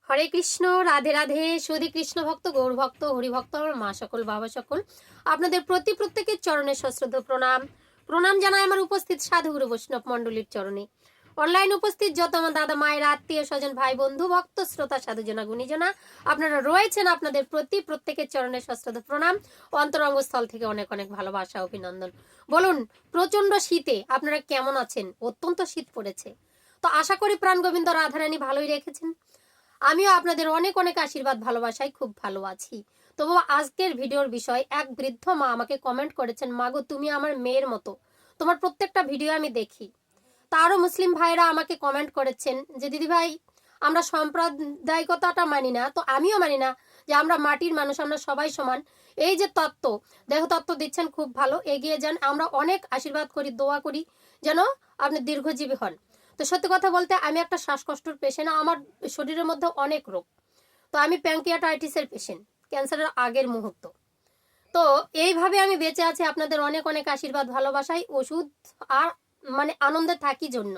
হরে কৃষ্ণ, রাধে রাধে। সুধী কৃষ্ণ ভক্ত, গৌর ভক্ত, হরিভক্ত, আমার মা সকল, বাবা সকল, আপনাদের প্রত্যেকের চরণে সশ্রদ্ধ প্রণাম। প্রণাম জানাই আমার উপস্থিত সাধু গুরু বৈষ্ণব মণ্ডলীর চরণে। অনলাইন উপস্থিত যত আমার দাদা মায়ের আত্মীয় স্বজন, ভাই বন্ধু, ভক্ত শ্রোতা, সাধুজনা গুণীজনা আপনারা রয়েছেন, আপনাদের প্রত্যেকের চরণে সশ্রদ্ধ প্রণাম। অন্তরঙ্গ স্থল থেকে অনেক অনেক ভালোবাসা, অভিনন্দন। বলুন, প্রচন্ড শীতে আপনারা কেমন আছেন? অত্যন্ত শীত পড়েছে, তো আশা করি প্রাণ গোবিন্দ রাধারানী ভালোই রেখেছেন। আমিও আপনাদের অনেক অনেক আশীর্বাদ ভালোবাসায় খুব ভালো আছি। তবু আজকের ভিডিওর বিষয়, এক বৃদ্ধ মা আমাকে কমেন্ট করেছেন, মাগো তুমি আমার মেয়ের মতো, তোমার প্রত্যেকটা ভিডিও আমি দেখি। তারও মুসলিম ভাইরা আমাকে কমেন্ট করেছেন যে দিদি ভাই, আমরা সাম্প্রদায়িকতাটা মানি না, তো আমিও মানি না যে আমরা মাটির মানুষ, আমরা সবাই সমান। এই যে তত্ত্ব, দেহ তত্ত্ব দিচ্ছেন, খুব ভালো, এগিয়ে যান। আমরা অনেক আশীর্বাদ করি, দোয়া করি যেন আপনি দীর্ঘজীবী হন। তো সত্যি কথা বলতে, আমি একটা শ্বাসকষ্টের পেশেন্ট, আমার শরীরের মধ্যে অনেক রোগ। তো আমি প্যাঙ্কিয়াটাইটিসের পেশেন্ট, ক্যান্সারের আগের মুহূর্ত। তো এইভাবে আমি বেঁচে আছি আপনাদের অনেক অনেক আশীর্বাদ ভালোবাসায়, ওষুধ আর মানে আনন্দে থাকি জন্য।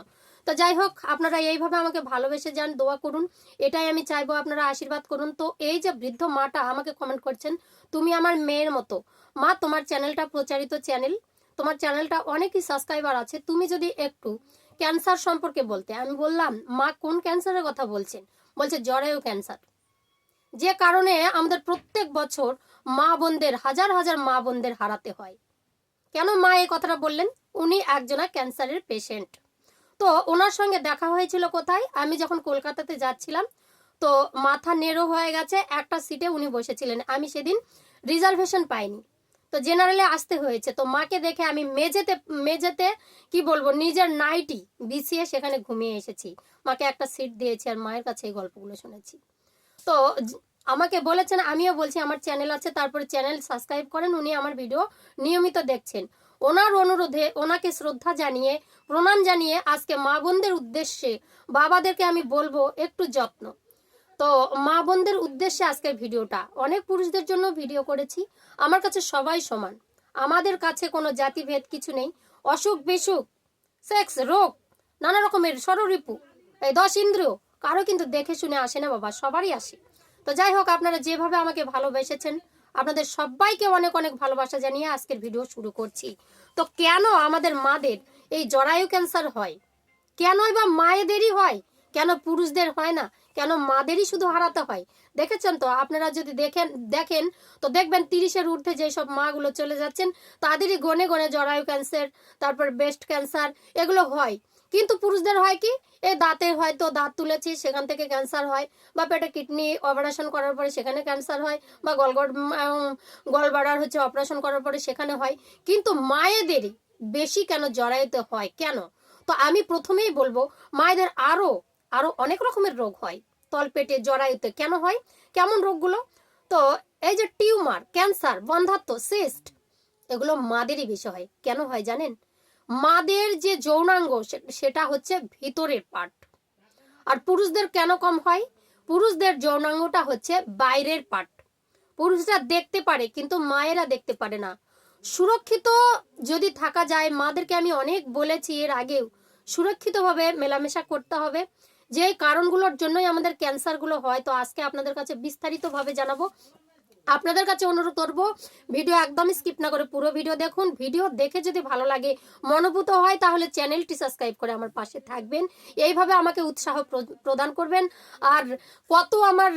তো যাই হোক, আপনারা এইভাবে আমাকে ভালোবেসে যান, দোয়া করুন, এটাই আমি চাইবো, আপনারা আশীর্বাদ করুন। তো এই যে বৃদ্ধ মাটা আমাকে কমেন্ট করছেন, তুমি আমার মেয়ের মতো। মা, তোমার চ্যানেলটা প্রচারিত চ্যানেল, তোমার চ্যানেলটা অনেকই সাবস্ক্রাইবার আছে, তুমি যদি একটু ক্যান্সার সম্পর্কে বলতে। আমি বললাম, মা কোন ক্যান্সারের কথা বলছেন? বলছে জরায়ু ক্যান্সার, যে কারণে আমাদের প্রত্যেক বছর মা বোনদের, হাজার হাজার মা বোনদের হারাতে হয়। কেন মা এই কথাটা বললেন? উনি একজনা ক্যান্সারের পেশেন্ট। তো ওনার সঙ্গে দেখা হয়েছিল কোথায়? আমি যখন কলকাতাতে যাচ্ছিলাম, তো মাথা নেড়ো হয়ে গেছে, একটা সিটে উনি বসেছিলেন। আমি সেদিন রিজার্ভেশন পাইনি, তো জেনারেলে আসতে হয়েছে। তো মাকে দেখে আমি মেঝেতে মেঝেতে কি বলবো, নিজের নাইটি বিছিয়ে সেখানে ঘুমিয়ে এসেছি। মাকে একটা সিট দিয়েছি আর মায়ের কাছে এই গল্পগুলো শুনেছি। তো আমাকে বলেছেন, আমিও বলছি, আমার চ্যানেল আছে, তারপরে চ্যানেল সাবস্ক্রাইব করেন। উনি আমার ভিডিও নিয়মিত দেখছেন। ওনার অনুরোধে, ওনাকে শ্রদ্ধা জানিয়ে, প্রণাম জানিয়ে, আজকে মা বোনদের উদ্দেশ্যে, বাবাদেরকে আমি বলবো একটু যত্ন। তো মা বোনদের উদ্দেশ্যে আজকের ভিডিওটা। অনেক পুরুষদের জন্য ভিডিও করেছি, আমার কাছে সবাই সমান, আমাদের কাছে কোনো জাতিভেদ কিছু নেই। অসুখ বিসুখ, সেক্স, রোগ, নানা রকমের ষড়রিপু, এই 10 ইন্দ্রিয় কারো কিন্তু দেখে শুনে আসে না বাবা, সবারই আসে। তো যাই হোক, আপনারা যেভাবে আমাকে ভালোবেসেছেন, আপনাদের সবাইকে অনেক অনেক ভালোবাসা জানিয়ে আজকের ভিডিও শুরু করছি। তো কেন আমাদের মাদের এই জরায়ু ক্যান্সার হয়? কেনই বা মায়েদেরই হয়, কেন পুরুষদের হয় না? কেন মাদেরই শুধু হারাতে হয়? দেখেছেন তো আপনারা, যদি দেখেন তো দেখবেন 30-এর ঊর্ধ্বে যেসব মাগুলো চলে যাচ্ছেন, তাদেরই গনে গনে জরায়ু ক্যান্সার, তারপর ব্রেস্ট ক্যান্সার, এগুলো হয়। কিন্তু পুরুষদের হয় কি, এই দাঁতে হয়তো দাঁত তুলেছি, সেখান থেকে ক্যান্সার হয়, বা পেটে কিডনি অপারেশন করার পরে সেখানে ক্যান্সার হয়, বা গলব্লাডার হচ্ছে অপারেশন করার পরে সেখানে হয়। কিন্তু মায়েদেরই বেশি কেন জরায়ুতে হয়, কেন? তো আমি প্রথমেই বলবো, মায়েদের আরো আরো অনেক রকমের রোগ হয় তলপেটে, জরায়ুতে। কেন হয়? কেমন রোগগুলো? তো এই যে টিউমার, ক্যান্সার, বন্ধ্যাত্ব, সিস্ট, এগুলো মাদেরই বেশি হয়। কেন হয় জানেন? মাদের যে যৌনাঙ্গ, সেটা হচ্ছে ভিতরের পার্ট। আর পুরুষদের কেন কম হয়? পুরুষদের যৌনাঙ্গটা হচ্ছে বাইরের পার্ট। পুরুষরা দেখতে পারে কিন্তু মায়েরা দেখতে পারে না। সুরক্ষিত যদি থাকা যায়, মাদেরকে আমি অনেক বলেছি এর আগেও, সুরক্ষিতভাবে মেলামেশা করতে হবে। যে কারণগুলোর জন্যই আমাদের ক্যান্সারগুলো হয়, তো আজকে আপনাদের কাছে বিস্তারিতভাবে জানাবো। আপনাদের কাছে অনুরোধ করবো, ভিডিও একদম স্কিপ না করে পুরো ভিডিও দেখুন। ভিডিও দেখে যদি ভালো লাগে, মনোভূত হয়, তাহলে চ্যানেলটি সাবস্ক্রাইব করে আমার পাশে থাকবেন। এইভাবে আমাকে উৎসাহ প্রদান করবেন। আর কত আমার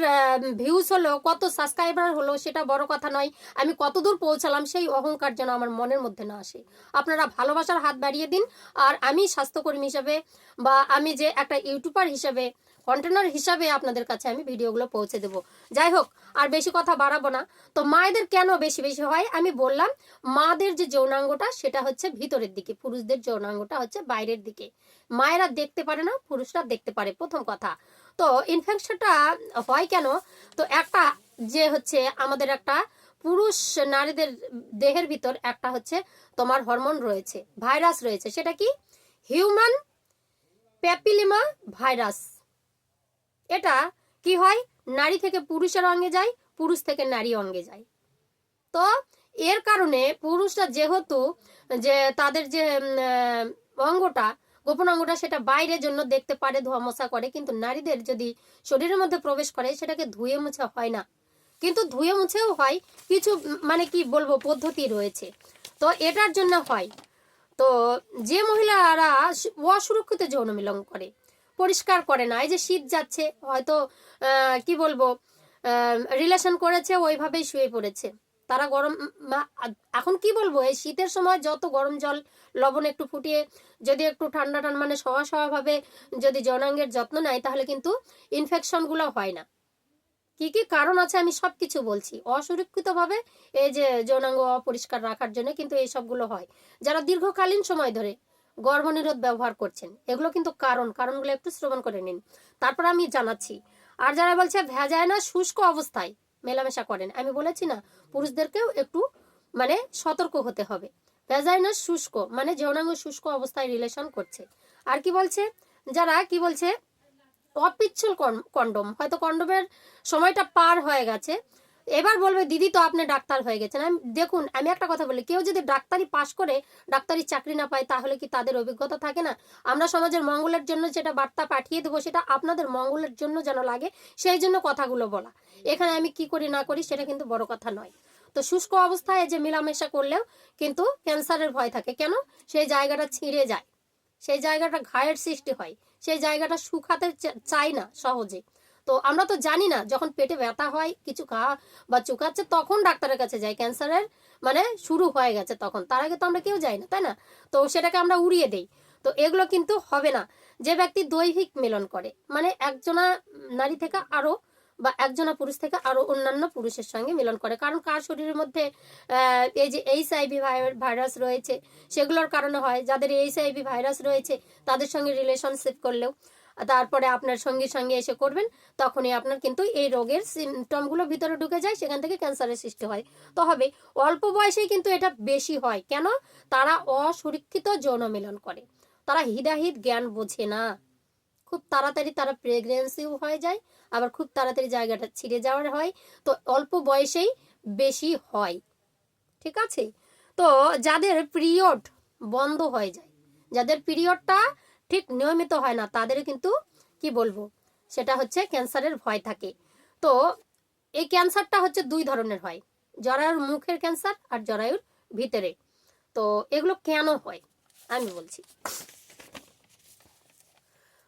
ভিউজ হলো, কত সাবস্ক্রাইবার হলো, সেটা বড় কথা নয়। আমি কত দূর পৌঁছালাম সেই অহংকার যেন আমার মনের মধ্যে না আসে। আপনারা ভালোবাসার হাত বাড়িয়ে দিন। আর আমি স্বাস্থ্যকর্মী হিসাবে, বা আমি যে একটা ইউটিউবার হিসাবে, কন্টেনার হিসাবে আপনাদের কাছে আমি ভিডিওগুলো পৌঁছে দেব। যাই হোক, আর বেশি কথা বাড়াবো না। তো মায়েদের কেন বেশি বেশি হয়? আমি বললাম, মাদের যে যৌনাঙ্গটা সেটা হচ্ছে ভিতরের দিকে, পুরুষদের যৌনাঙ্গটা হচ্ছে বাইরের দিকে। মায়েরা দেখতে পারে না, পুরুষরা দেখতে পারে, প্রথম কথা। তো ইনফেকশনটা হয় কেন? তো একটা যে হচ্ছে আমাদের একটা পুরুষ নারীদের দেহের ভিতর একটা হচ্ছে তোমার হরমোন রয়েছে, ভাইরাস রয়েছে, সেটা কি? Human papilloma virus. এটা কি হয়? নারী থেকে পুরুষের অঙ্গে যায়, পুরুষ থেকে নারী অঙ্গে যায়। তো এর কারণে পুরুষরা যেহেতু, যে তাদের যে অঙ্গটা গোপন অঙ্গটা সেটা বাইরের জন্য দেখতে পারে, ধোয়া মোছা করে, কিন্তু নারীদের যদি শরীরের মধ্যে প্রবেশ করে সেটাকে ধুয়ে মুছা হয় না, কিন্তু ধুয়ে মুছেও হয় কিছু মানে কি বলবো পদ্ধতি রয়েছে, তো এটার জন্য হয়। তো যে মহিলারা অসুরক্ষিত যৌন মিলন করে, পরিষ্কার করে না, এই যে শীত যাচ্ছে হয়তো কি বলবো রিলেশন করেছে ওইভাবেই শুয়ে পড়েছে, তারা গরম এখন কি বলবো এই শীতের সময় যত গরম জল লবণ একটু ফুটিয়ে যদি একটু ঠান্ডা ঠান্ডা মানে সওয়া সওয়া ভাবে যদি যৌনাঙ্গের যত্ন নেয় তাহলে কিন্তু ইনফেকশন গুলো হয় না। কি কি কারণ আছে আমি সবকিছু বলছি। অসুরক্ষিত ভাবে এই যে যৌনাঙ্গ অপরিষ্কার রাখার জন্য কিন্তু এই সবগুলো হয়। যারা দীর্ঘকালীন সময় ধরে গর্ভনিরোধ ব্যবহার করছেন, এগুলো কিন্তু কারণগুলো একটু শ্রবণ করে নিন, তারপর আমি জানাচ্ছি। আর যারা বলছে ভেজায় না শুষ্ক অবস্থায় মেলামেশা করেন, আমি বলেছি না পুরুষদেরকেও একটু মানে সতর্ক হতে হবে। ভেজায় না শুষ্ক মানে যৌনাঙ্গ শুষ্ক অবস্থায় রিলেশন করছে। আর কি বলছে, যারা কি বলছে অপিচ্ছল কন্ডম, হয়তো কন্ডমের সময়টা পার হয়ে গেছে, এবার বলবে দিদি তো আপনি ডাক্তার হয়ে গেছেন। আমি দেখুন আমি একটা কথা বলি, কেউ যদি ডাক্তারি পাশ করে ডাক্তারি চাকরি না পায় তাহলে কি তাদের অভিজ্ঞতা থাকে না? আমরা সমাজের মঙ্গলের জন্য যেটা বার্তা পাঠিয়ে দেবো সেটা আপনাদের মঙ্গলের জন্য যেন লাগে, সেই জন্য কথাগুলো বলা। এখানে আমি কি করি না করি সেটা কিন্তু বড় কথা নয়। তো শুষ্ক অবস্থায় যে মেলামেশা করলেও কিন্তু ক্যান্সারের ভয় থাকে, কেন? সেই জায়গাটা ছিঁড়ে যায়, সেই জায়গাটা ঘায়ের সৃষ্টি হয়, সেই জায়গাটা শুকাতে চায় না সহজে। তো আমরা তো জানি না, যখন পেটে ব্যথা হয় কিছু খাওয়া বা চুকাচ্ছে তখন ডাক্তারের কাছে যাই, ক্যান্সারের মানে শুরু হয়ে গেছে তখন, তার আগে তো আমরা কেউ যাই না, তাই না? তো সেটাকে আমরা উড়িয়ে দেই। তো এগুলো কিন্তু হবে না। যে ব্যক্তি দৈহিক মিলন করে মানে একজনা নারী থেকে আরো বা একজনা পুরুষ থেকে আরো অন্যান্য পুরুষের সঙ্গে মিলন করে, কারণ কার শরীরের মধ্যে এই যে এইচআইভি ভাইরাস রয়েছে সেগুলোর কারণে হয়। যাদের এইচআইভি ভাইরাস রয়েছে তাদের সঙ্গে রিলেশনশিপ করলেও তারপরে আপনার সঙ্গে সঙ্গে এসে করবেন, তখনই আপনার কিন্তু এই রোগের সিমটমগুলো ভিতরে ঢুকে যায়, সেখান থেকে ক্যান্সারের সৃষ্টি হয়। তো হবে অল্প বয়সেই কিন্তু এটা বেশি হয়, কেন? তারা অসুরক্ষিত যৌন মিলন করে, তারা হিদাহিদ জ্ঞান বোঝে না, খুব তাড়াতাড়ি তারা প্রেগনেন্সিও হয়ে যায়, আবার খুব তাড়াতাড়ি জায়গাটা ছিঁড়ে যাওয়ার হয়। তো অল্প বয়সেই বেশি হয়, ঠিক আছে? তো যাদের পিরিয়ড বন্ধ হয়ে যায়, যাদের পিরিয়ডটা ঠিক নিয়মিত হয় না, তাদের কিন্তু কি বলবো সেটা হচ্ছে ক্যান্সারের ভয় থাকে। তো এই ক্যান্সারটা হচ্ছে দুই ধরনের হয়, জরায়ুর মুখের ক্যান্সার আর জরায়ুর ভিতরে। তো এগুলো কেন হয় আমি বলছি।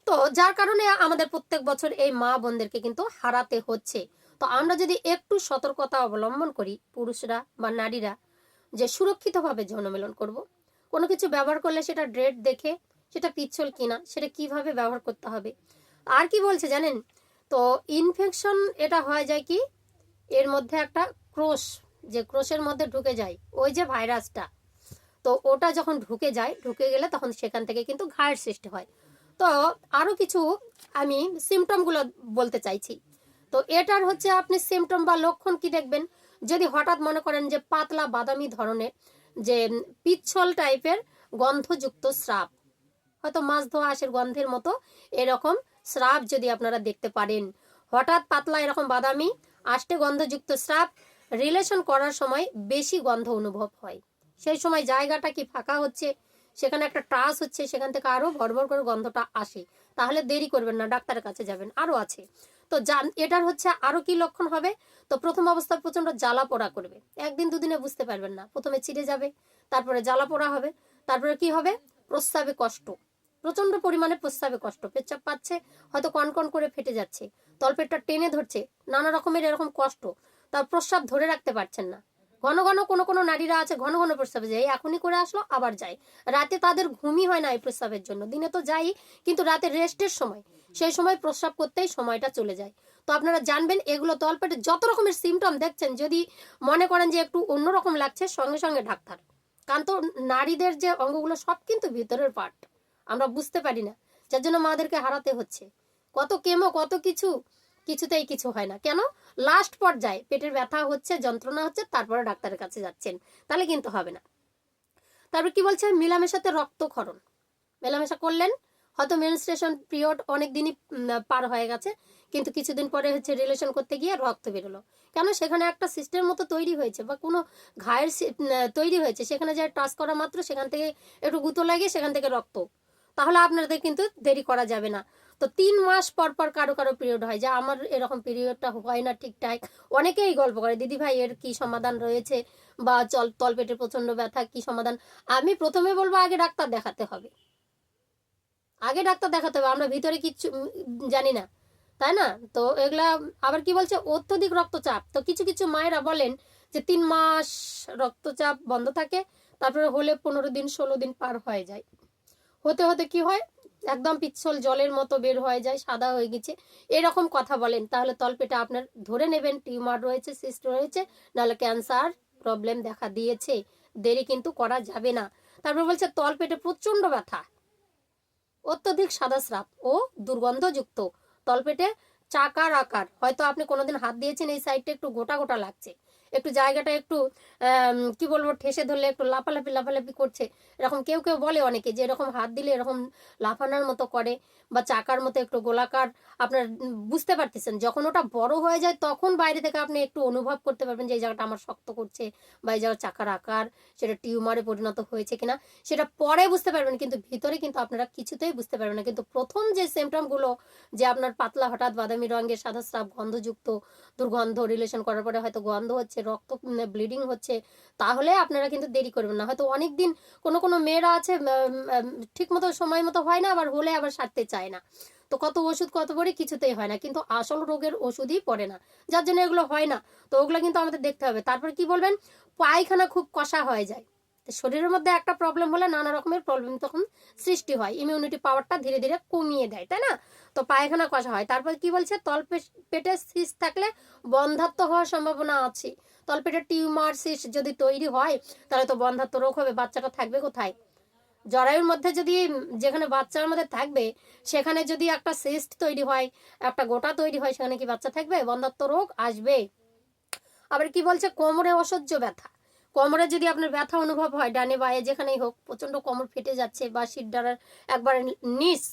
তো যার কারণে আমাদের প্রত্যেক বছর এই মা বোনদেরকে কিন্তু হারাতে হচ্ছে। তো আমরা যদি একটু সতর্কতা অবলম্বন করি পুরুষরা বা নারীরা, যে সুরক্ষিতভাবে যৌনমিলন করব, কোনো কিছু ব্যবহার করলে সেটা ডেট দেখে সেটা পিচ্ছল কিনা সেটা কিভাবে ব্যবহার করতে হবে। আর কি বলছে জানেন, তো ইনফেকশন এটা হয়ে যায় কি, এর মধ্যে একটা ক্রোশ, যে ক্রোশের মধ্যে ঢুকে যায় ওই যে ভাইরাসটা, তো ওটা যখন ঢুকে যায়, ঢুকে গেলে তখন সেখান থেকে কিন্তু ঘায়ের সৃষ্টি হয়। তো আরো কিছু আমি সিমটমগুলো বলতে চাইছি। তো এটার হচ্ছে আপনি সিমটম বা লক্ষণ কি দেখবেন, যদি হঠাৎ মনে করেন যে পাতলা বাদামি ধরনের যে পিচ্ছল টাইপের গন্ধযুক্ত স্রাব, হয়তো মাছ ধোয়া আঁশের গন্ধের মতো এরকম স্রাব যদি আপনারা দেখতে পারেন, হঠাৎ পাতলা এরকম বাদামি আষ্টে গন্ধযুক্ত স্রাব, রিলেশন করার সময় বেশি গন্ধ অনুভব হয়, সেই সময় জায়গাটা কি ফাঁকা হচ্ছে, সেখানে একটা টাচ হচ্ছে, সেখান থেকে আরো ভরভর করে গন্ধটা আসে, তাহলে দেরি করবেন না, ডাক্তারের কাছে যাবেন। আরো আছে, তো এটার হচ্ছে আরো কি লক্ষণ হবে, তো প্রথম অবস্থায় প্রচন্ড জ্বালা পোড়া করবে, একদিন দুদিনে বুঝতে পারবেন না, প্রথমে ছিঁড়ে যাবে, তারপরে জ্বালা পোড়া হবে, তারপরে কি হবে, প্রস্রাবে কষ্ট, প্রচন্ড পরিমাণে প্রস্রাবে কষ্ট, পেচ্ছাপ পাচ্ছে, হয়তো কনকন করে ফেটে যাচ্ছে, তলপেটটা টেনে ধরছে, নানা রকমের এরকম কষ্ট, তার প্রস্রাব ধরে রাখতে পারছেন না। ঘন ঘন কোনো কোনো নারীরা আছে ঘন ঘন প্রস্রাবে যায়, এখনই করে আসলো আবার যায়, রাতে তাদের ঘুমই হয় না এই প্রস্রাবের জন্য, দিনে তো যাই কিন্তু রাতে রেস্টের সময় সেই সময় প্রস্রাব করতেই সময়টা চলে যায়। তো আপনারা জানবেন এগুলো তলপেটে যত রকমের সিমটম দেখছেন, যদি মনে করেন যে একটু অন্যরকম লাগছে সঙ্গে সঙ্গে ডাক্তার, কারণ তো নারীদের যে অঙ্গগুলো সব কিন্তু ভিতরের পার্ট, আমরা বুঝতে পারি না, যার জন্য মাদেরকে হারাতে হচ্ছে, কত কেমো কত কিছু, কিছুতেই কিছু হয় না, কেন? লাস্ট পর্যায়ে পেটের ব্যথা হচ্ছে, যন্ত্রণা হচ্ছে, তারপরে ডাক্তারের কাছে যাচ্ছেন, তাহলে কিন্তু হবে না। তারপর কি বলছে, মেলামেশাতে রক্তক্ষরণ, মেলামেশা করলেন, হয়তো মেনস্ট্রুয়েশন পিরিয়ড অনেক দিনই পার হয়ে গেছে, কিন্তু কিছুদিন পরে হচ্ছে রিলেশন করতে গিয়ে রক্ত বেরোলো, কেন? সেখানে একটা সিস্টেম মতো তৈরি হয়েছে বা কোনো ঘায়ের তৈরি হয়েছে, সেখানে যা টাচ করা মাত্র সেখান থেকে একটু গুঁতো লাগে, সেখান থেকে রক্ত, তাহলে আপনাদের কিন্তু দেরি করা যাবে না। তো 3 মাস পর পর কারো কারো পিরিয়ড হয়, যে আমার এরকম পিরিয়ডটা হয় না ঠিকঠাক। অনেকেই গল্প করে, দিদি ভাই এর কি সমাধান রয়েছে, বা তলপেটের প্রচন্ড ব্যথা কি সমাধান। আমি প্রথমে বলবো আগে ডাক্তার দেখাতে হবে, আগে ডাক্তার দেখাতে হবে। আমরা ভিতরে কিচ্ছু জানি না, তাই না? তো এগুলা আবার কি বলছে, অত্যধিক রক্তচাপ। তো কিছু কিছু মায়েরা বলেন যে 3 মাস রক্তচাপ বন্ধ থাকে, তারপরে হলে 15 দিন 16 দিন পার হয়ে যায়। হতে হতে কি হয়, একদম পিচ্ছল জলের মতো বের হয়ে যায়, সাদা হয়ে গেছে, এরকম কথা বলেন। তাহলে তলপেটে আপনার ধরে নেবেন টিউমার রয়েছে, সিস্ট রয়েছে, নাহলে ক্যান্সার প্রবলেম দেখা দিয়েছে। দেরি কিন্তু করা যাবে না। তারপর বলছে তলপেটে প্রচন্ড ব্যথা, অত্যধিক সাদা স্রাব ও দুর্গন্ধযুক্ত, তলপেটে চাকার আকার, হয়তো আপনি কোনোদিন হাত দিয়েছেন, এই সাইডটা একটু গোটা গোটা লাগছে, একটু জায়গাটা একটু কি বলবো, ঠেসে ধরলে একটু লাফালাফি লাফালাফি করছে, এরকম কেউ কেউ বলে অনেকে যে এরকম হাত দিলে এরকম লাফানোর মতো করে, বা চাকার মতো একটু গোলাকার। আপনার বুঝতে পারতেছেন, যখন ওটা বড় হয়ে যায় তখন বাইরে থেকে আপনি একটু অনুভব করতে পারবেন যে এই জায়গাটা আমার শক্ত করছে, বা এই জায়গার চাকার আকার, সেটা টিউমারে পরিণত হয়েছে কিনা সেটা পরে বুঝতে পারবেন, কিন্তু ভিতরে কিন্তু আপনারা কিছুতেই বুঝতে পারবেন না। কিন্তু প্রথম যে সিমটমগুলো, যে আপনার পাতলা হঠাৎ বাদামি রঙের সাদা স্রাব, গন্ধযুক্ত, দুর্গন্ধ, রিলেশন করার পরে হয়তো গন্ধ হচ্ছে, রক্ত ব্লিডিং হচ্ছে, তাহলে আপনারা কিন্তু দেরি করবেন না। হয়তো অনেক দিন কোনো কোনো মেয়েরা আছে ঠিক মতো সময় মতো হয় না, আবার হলে আবার সারতে চায় না। তো কত ওষুধ কত করে কিছুতেই হয় না, কিন্তু আসল রোগের ওষুধই পড়ে না, যার জন্য এগুলো হয় না। তো ওগুলো কিন্তু আমাদের দেখতে হবে। তারপর কি বলবেন, পায়খানা খুব কষা হয়ে যায়। শরীরের মধ্যে একটা প্রবলেম হলে নানা রকমের প্রবলেম তখন সৃষ্টি হয়, ইমিউনিটি পাওয়ারটা ধীরে ধীরে কমিয়ে দেয়, তাই না? তো পায়খানা কষা হয়। তারপর কি বলছে, পেটে সিস্ট থাকলে বন্ধ্যাত্ব হওয়ার সম্ভাবনা আছে। তলপেটে টিউমার সিস্ট যদি তৈরি হয়, তাহলে তো বন্ধ্যাত্ব রোগ হবে, বাচ্চাটা থাকবে কোথায়? জরায়ুর মধ্যে যদি, যেখানে বাচ্চার মধ্যে থাকবে, সেখানে যদি একটা সিস্ট তৈরি হয়, একটা গোটা তৈরি হয়, সেখানে কি বাচ্চা থাকবে? বন্ধ্যাত্ব রোগ আসবে। আবার কি বলছে, কোমরে অসহ্য ব্যথা। কোমরে যদি আপনার ব্যথা অনুভব হয়, ডানে বায়ে যেখানেই হোক, প্রচন্ড কোমর ফেটে যাচ্ছে, বা শিরদাঁড়ার একবার নিচ,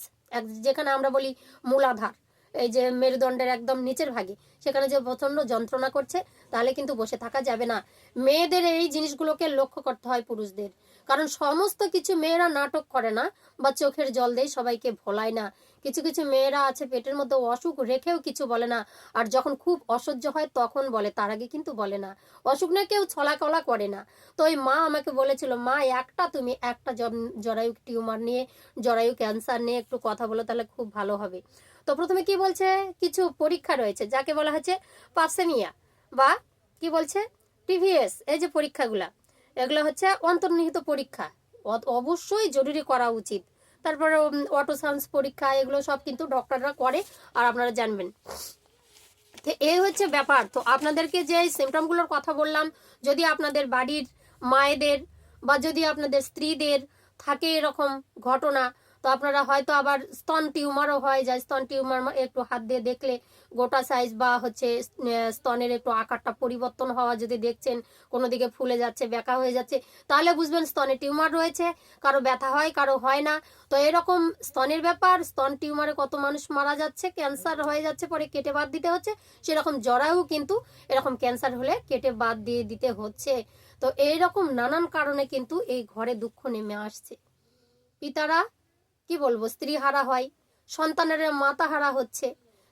যেখানে আমরা বলি মূলাধার, এই যে মেরুদণ্ডের একদম নিচের ভাগে, সেখানে যে প্রচন্ড যন্ত্রণা করছে, তাহলে কিন্তু বসে থাকা যাবে না। মেয়েদের এই জিনিসগুলোকে লক্ষ্য করতে হয় পুরুষদের, কারণ সমস্ত কিছু মেয়েরা নাটক করে না, বা চোখের জল দেয়, সবাইকে ভোলায় না। কিছু কিছু মেয়েরা আছে পেটের মধ্যে অসুখ রেখেও কিছু বলে না, আর যখন খুব অসহ্য হয় তখন বলে, তার আগে কিন্তু বলে না। অসুখ না কেউ ছলাকলা করে না। তো ওই মা আমাকে বলেছিল, মা তুমি একটা জরায়ু টিউমার নিয়ে, জরায়ু ক্যান্সার নিয়ে একটু কথা বলো, তাহলে খুব ভালো হবে। তো প্রথমে কি বলছে, কিছু পরীক্ষা রয়েছে যাকে বলা হচ্ছে পাপসেমিয়া, বা কি বলছে টিভিএস, এই যে পরীক্ষাগুলা, এগুলো হচ্ছে অন্তর্নিহিত পরীক্ষা, অবশ্যই জরুরি করা উচিত। তারপরে অটোসাউন্স পরীক্ষা, এগুলো সব কিন্তু ডক্টররা করে, আর আপনারা জানবেন। তো এই হচ্ছে ব্যাপার। তো আপনাদেরকে যে সিমটমগুলোর কথা বললাম, যদি আপনাদের বাড়ির মায়েদের বা যদি আপনাদের স্ত্রীদের থাকে এরকম ঘটনা, তো আপনারা হয়তো আবার স্তন টিউমারও হয় যায়। স্তন টিউমার একটু হাত দিয়ে দেখলে গোটা সাইজ, বা হচ্ছে স্তনের একটু আকারটা পরিবর্তন হওয়া যদি দেখছেন, কোনো দিকে ফুলে যাচ্ছে, বেঁকা হয়ে যাচ্ছে, তাহলে বুঝবেন স্তনে টিউমার রয়েছে। কারো ব্যথা হয়, কারো হয় না। তো এরকম স্তনের ব্যাপার, স্তন টিউমারে কত মানুষ মারা যাচ্ছে, ক্যান্সার হয়ে যাচ্ছে, পরে কেটে বাদ দিতে হচ্ছে। সেরকম জরায়ু কিন্তু এরকম ক্যান্সার হলে কেটে বাদ দিয়ে দিতে হচ্ছে। তো এইরকম নানান কারণে কিন্তু এই ঘরে দুঃখ নেমে আসছে। পিতারা কি বলবো, স্ত্রী হারা হয়, সন্তানের মাতা হারা হচ্ছে।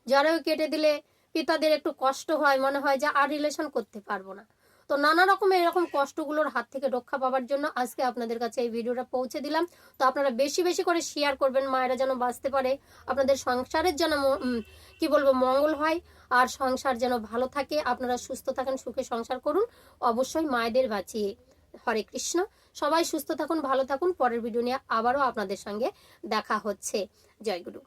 জরায়ু কেটে দিলে পিতাদের একটু কষ্ট হয়, মনে হয় যে আর রিলেশন করতে পারবো না। তো নানা রকমের এরকম কষ্টগুলোর হাত থেকে রক্ষা পাওয়ার জন্য আজকে আপনাদের কাছে এই ভিডিওটা পৌঁছে দিলাম। তো আপনারা বেশি বেশি করে শেয়ার করবেন, মায়েরা যেন বাঁচতে পারে, আপনাদের সংসারের যেন কি বলবো মঙ্গল হয়, আর সংসার যেন ভালো থাকে, আপনারা সুস্থ থাকেন, সুখে সংসার করুন, অবশ্যই মায়েদের বাঁচিয়ে। হরে কৃষ্ণ। সবাই সুস্থ থাকুন, ভালো থাকুন। পরের ভিডিও নিয়ে আবারও আপনাদের সঙ্গে দেখা হচ্ছে। জয় গুরু।